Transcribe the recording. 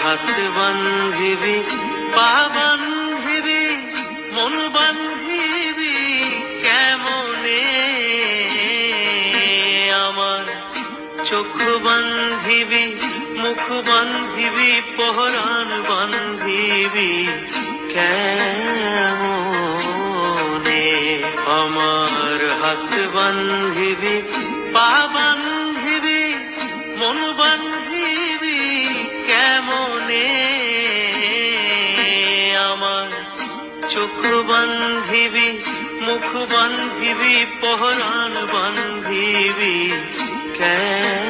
হাত বান্ধিবি, পা বান্ধিবি, মন বান্ধিবি কেমনে আমার। চোখ বান্ধিবি, মুখ বান্ধিবি, পহরান বান্ধিবি কেমনে আমার। হাত বান্ধিবি, পা বান্ধিবি, মন বান্ধিবি কেমনে আমার। চোখ বান্ধিবি, মুখ বান্ধিবি, পহরান বান্ধিবি কেমনে।